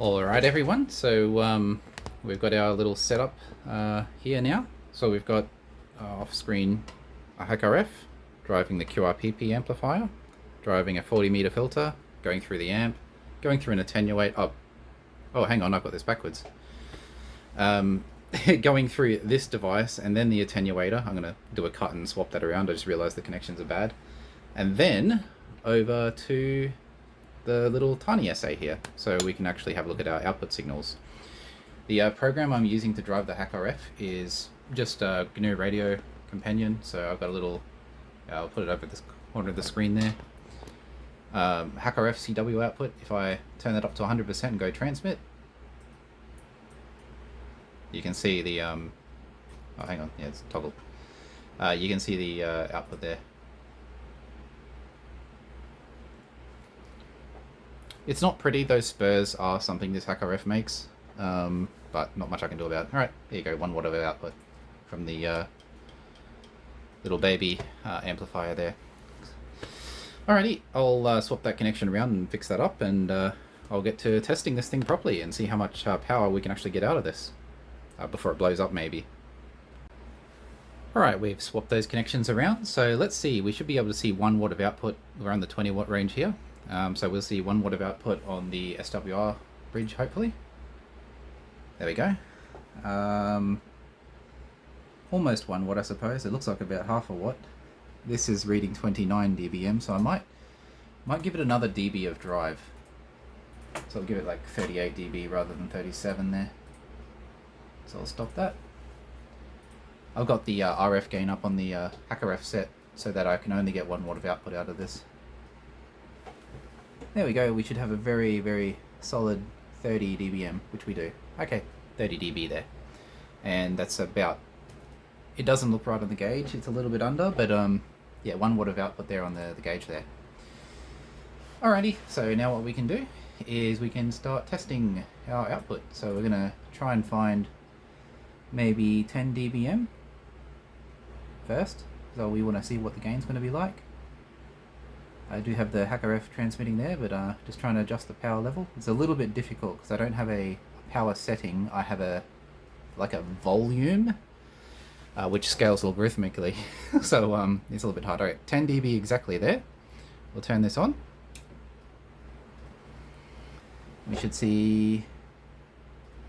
Alright everyone, so we've got our little setup here now. So we've got off-screen a HackRF, driving the QRP amplifier, driving a 40 meter filter, going through the amp, going through an attenuate, oh hang on, I've got this backwards. Going through this device and then the attenuator. I'm going to do a cut and swap that around, I just realized the connections are bad. And then over to the little tiny essay here, so we can actually have a look at our output signals. The program I'm using to drive the HackRF is just a GNU Radio companion, so I've got a little, I'll put it over this corner of the screen there. HackRF CW output, if I turn that up to 100% and go transmit, you can see the, oh hang on, yeah, it's toggled. You can see the output there. It's not pretty, those spurs are something this HackRF makes, but not much I can do about it. Alright, there you go, 1 watt of output from the little baby amplifier there. Alrighty, I'll swap that connection around and fix that up, and I'll get to testing this thing properly and see how much power we can actually get out of this before it blows up maybe. Alright, we've swapped those connections around, so let's see, we should be able to see 1 watt of output around the 20 watt range here. So we'll see 1 watt of output on the SWR bridge, hopefully. There we go. Almost 1 watt, I suppose. It looks like about half a watt. This is reading 29 dBm, so I might give it another dB of drive. So I'll give it like 38 dB rather than 37 there. So I'll stop that. I've got the RF gain up on the HackRF set so that I can only get 1 watt of output out of this. There we go, we should have a very, very solid 30 dBm, which we do. Okay, 30 dB there. And that's about, it doesn't look right on the gauge, it's a little bit under, but yeah, 1 watt of output there on the gauge there. Alrighty, so now what we can do is we can start testing our output. So we're going to try and find maybe 10 dBm first, so we want to see what the gain's going to be like. I do have the HackRF transmitting there, but just trying to adjust the power level. It's a little bit difficult because I don't have a power setting. I have a volume, which scales logarithmically. So it's a little bit hard. Alright, 10 dB exactly there. We'll turn this on. We should see,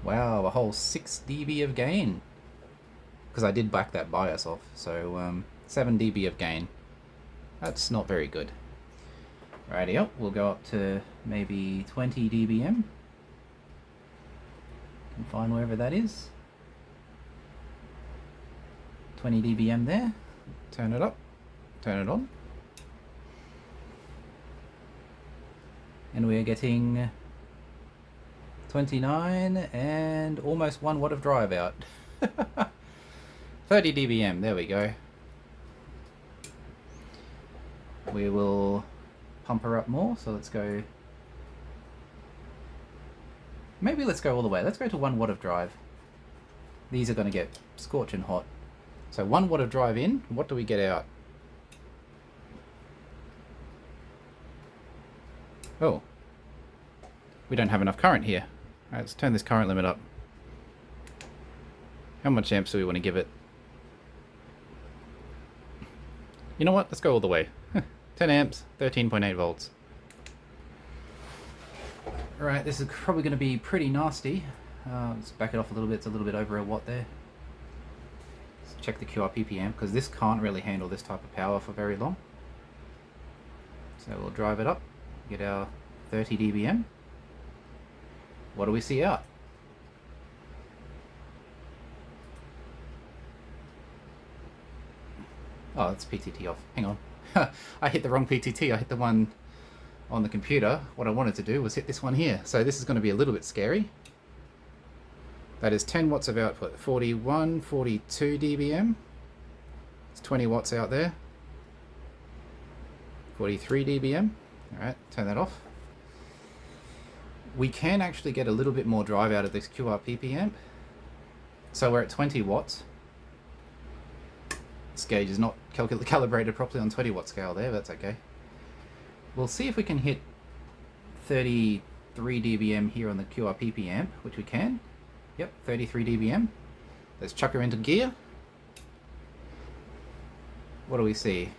wow, a whole 6 dB of gain. Because I did back that bias off. So 7 dB of gain. That's not very good. Rightio, we'll go up to maybe 20 dBm. Can find wherever that is. 20 dBm there. Turn it up. Turn it on. And we're getting 29 and almost 1 watt of drive out. 30 dBm, there we go. We will pump her up more, so let's go, maybe let's go all the way, let's go to 1 watt of drive. These are going to get scorching hot. So 1 watt of drive in, what do we get out? Oh, we don't have enough current here. Alright, let's turn this current limit up. How much amps do we want to give it? You know what, let's go all the way. 10 amps, 13.8 volts. Alright, this is probably going to be pretty nasty. Let's back it off a little bit, it's a little bit over a watt there. Let's check the QRP amp, because this can't really handle this type of power for very long. So we'll drive it up, get our 30 dBm. What do we see out? Oh, it's PTT off. Hang on. I hit the wrong PTT. I hit the one on the computer. What I wanted to do was hit this one here. So this is going to be a little bit scary. That is 10 watts of output. 41, 42 dBm. It's 20 watts out there. 43 dBm. Alright, turn that off. We can actually get a little bit more drive out of this QRP amp. So we're at 20 watts. This gauge is not calibrated properly on 20 watt scale there, but that's okay. We'll see if we can hit 30 33 dBm here on the QRP amp, which we can. Yep, 33 dBm. Let's chuck her into gear. What do we see?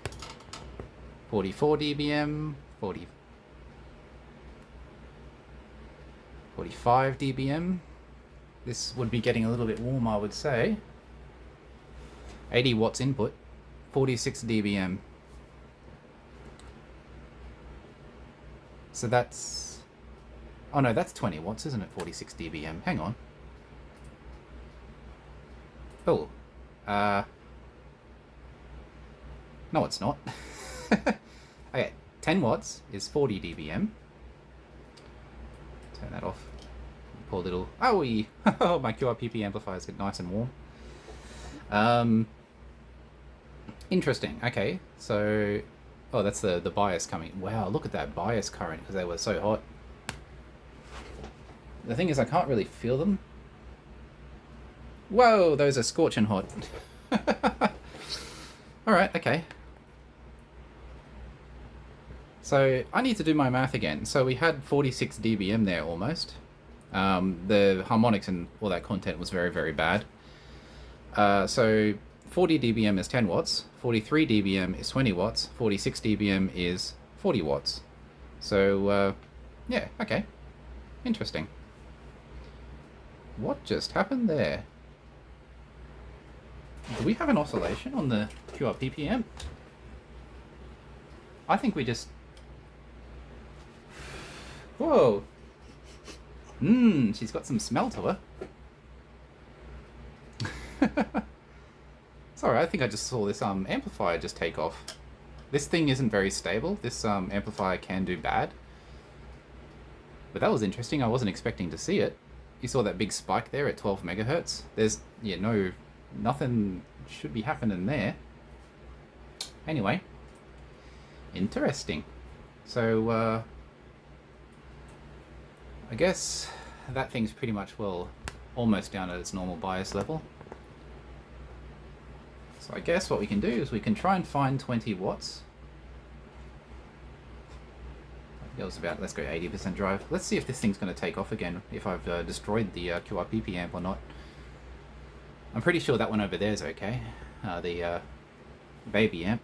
44 dBm, 45 dBm. This would be getting a little bit warm, I would say. 80 watts input, 46 dBm. So that's... oh no, that's 20 watts, isn't it? 46 dBm. Hang on. Oh. No, it's not. Okay, 10 watts is 40 dBm. Turn that off. Poor little... oh, my QRP amplifiers get nice and warm. Interesting. Okay, so... oh, that's the bias coming. Wow, look at that bias current, because they were so hot. The thing is, I can't really feel them. Whoa, those are scorching hot. Alright, okay. So, I need to do my math again. So we had 46 dBm there, almost. The harmonics and all that content was very, very bad. So, 40 dBm is 10 watts, 43 dBm is 20 watts, 46 dBm is 40 watts. So, yeah, okay. Interesting. What just happened there? Do we have an oscillation on the QRP amp? I think we just... whoa! She's got some smell to her. Sorry, I think I just saw this amplifier just take off. This thing isn't very stable. This amplifier can do bad. But that was interesting. I wasn't expecting to see it. You saw that big spike there at 12 megahertz. There's, yeah, nothing should be happening there. Anyway, interesting. So, I guess that thing's pretty much, well, almost down at its normal bias level. So I guess what we can do is we can try and find 20 watts. That was about, let's go 80% drive. Let's see if this thing's going to take off again, if I've destroyed the QRP amp or not. I'm pretty sure that one over there is okay. The baby amp.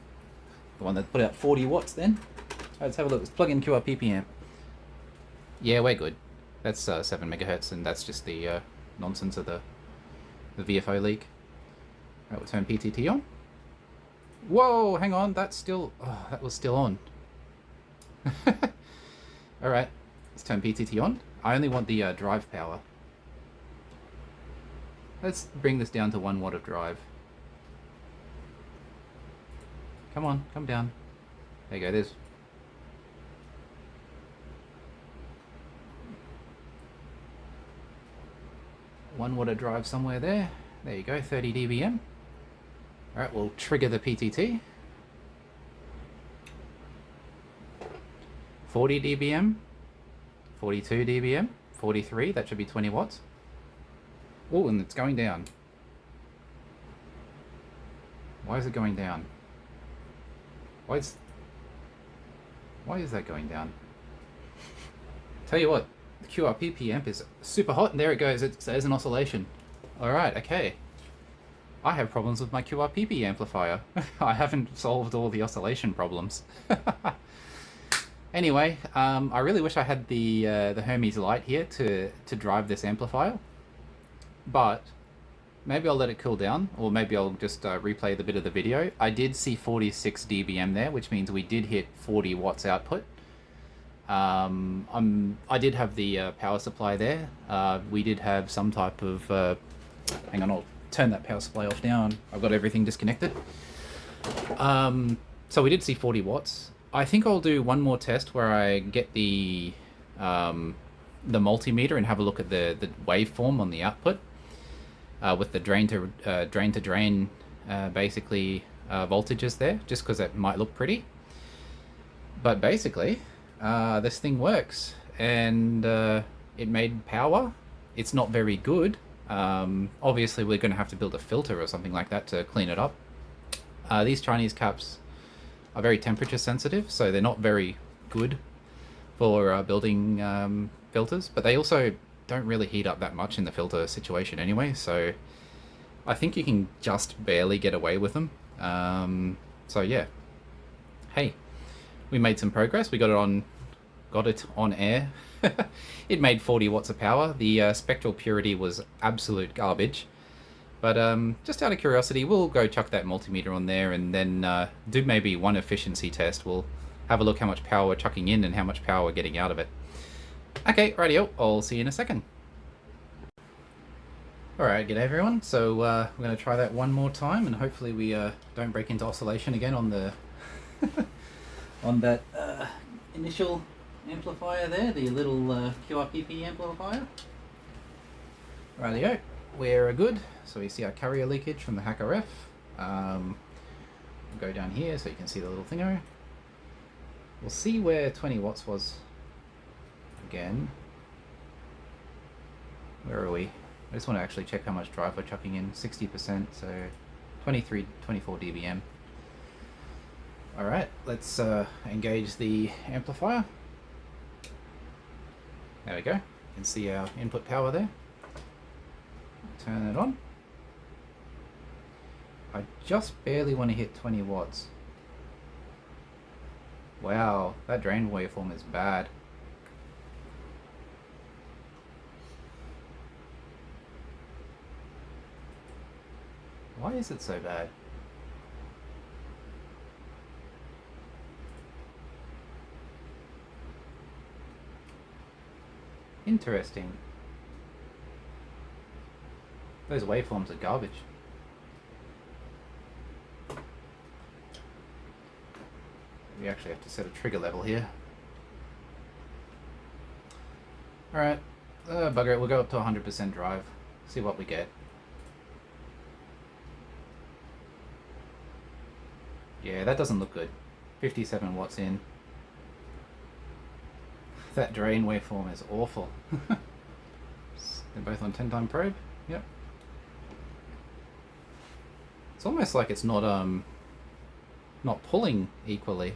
The one that put out 40 watts then. Let's have a look. Let's plug in QRP amp. Yeah, we're good. That's 7 megahertz, and that's just the nonsense of the VFO leak. Right, we'll turn PTT on. Whoa, hang on, that's still... oh, that was still on. Alright, let's turn PTT on. I only want the drive power. Let's bring this down to 1 watt of drive. Come on, come down. There you go, there's... 1 watt of drive somewhere there. There you go, 30 dBm. Alright, we'll trigger the PTT. 40 dBm. 42 dBm. 43, that should be 20 watts. Oh, and it's going down. Why is it going down? Why is that going down? Tell you what, the QRP amp is super hot, and there it goes. There's an oscillation. Alright, okay. I have problems with my QRP amplifier. I haven't solved all the oscillation problems. Anyway, I really wish I had the Hermes light here to drive this amplifier. But maybe I'll let it cool down, or maybe I'll just replay the bit of the video. I did see 46 dBm there, which means we did hit 40 watts output. I did have the power supply there. We did have some type of... hang on, I'll turn that power supply off now. I've got everything disconnected. So we did see 40 watts. I think I'll do one more test where I get the multimeter and have a look at the waveform on the output with the drain to drain basically voltages there, just because it might look pretty. But basically, this thing works, and it made power. It's not very good. Obviously, we're going to have to build a filter or something like that to clean it up. These Chinese caps are very temperature sensitive, so they're not very good for building filters, but they also don't really heat up that much in the filter situation anyway, so I think you can just barely get away with them. So yeah, hey, we made some progress. We got it on air. It made 40 watts of power. The spectral purity was absolute garbage. But just out of curiosity, we'll go chuck that multimeter on there and then do maybe one efficiency test. We'll have a look how much power we're chucking in and how much power we're getting out of it. Okay, rightio, I'll see you in a second. Alright, g'day everyone. So we're going to try that one more time and hopefully we don't break into oscillation again on the on that initial amplifier there, the little QRP amplifier. Rightio, we're good. So we see our carrier leakage from the HackRF. We'll go down here so you can see the little thingo. We'll see where 20 watts was again. Where are we? I just want to actually check how much drive we're chucking in. 60%, so 24 dBm. Alright, let's engage the amplifier. There we go. You can see our input power there. Turn it on. I just barely want to hit 20 watts. Wow, that drain waveform is bad. Why is it so bad? Interesting. Those waveforms are garbage. We actually have to set a trigger level here. Alright, bugger it, we'll go up to 100% drive, see what we get. Yeah, that doesn't look good. 57 watts in. That drain waveform is awful. They're both on 10-time probe. Yep. It's almost like it's not pulling equally.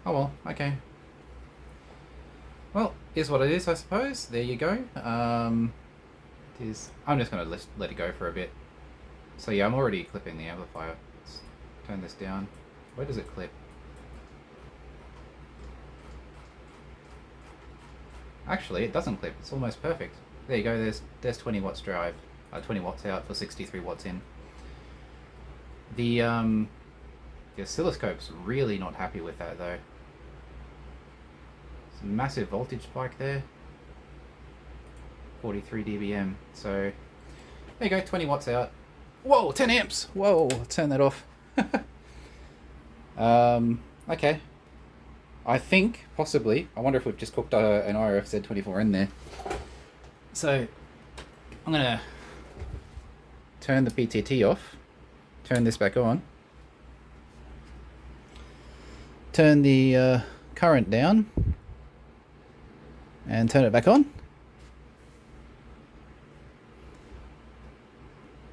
Oh well, okay. Well, here's what it is, I suppose. There you go. It is. I'm just going to let it go for a bit. So yeah, I'm already clipping the amplifier. Let's turn this down. Where does it clip? Actually, it doesn't clip. It's almost perfect. There you go. There's 20 watts drive. 20 watts out for 63 watts in. The oscilloscope's really not happy with that though. It's a massive voltage spike there. 43 dBm. So there you go. 20 watts out. Whoa, 10 amps. Whoa, turn that off. Okay. I think, possibly, I wonder if we've just cooked an RFZ24 in there. So, I'm going to turn the PTT off, turn this back on, turn the current down, and turn it back on.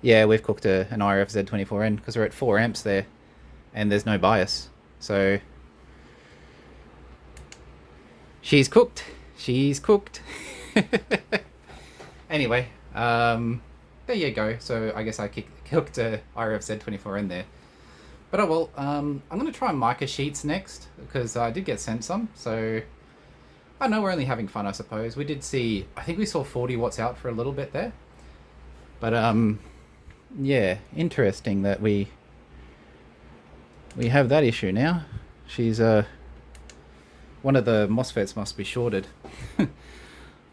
Yeah, we've cooked an RFZ24 in because we're at 4 amps there, and there's no bias. So, she's cooked. She's cooked. Anyway, there you go. So I guess I cooked a RFZ24 in there. But oh well, I'm going to try mica sheets next because I did get sent some. So I know we're only having fun, I suppose. We did see, I think we saw 40 watts out for a little bit there. But yeah, interesting that we have that issue now. She's one of the MOSFETs must be shorted.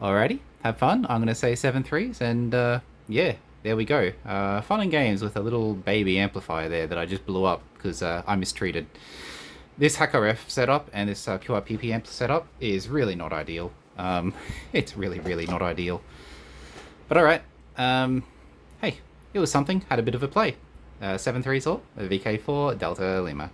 Alrighty, have fun. I'm going to say 7 threes, and yeah, there we go. Fun and games with a little baby amplifier there that I just blew up because I mistreated. This HackRF setup and this QRP amp setup is really not ideal. It's really not ideal. But alright, hey, it was something. Had a bit of a play. 7 3s all, VK4 Delta Lima.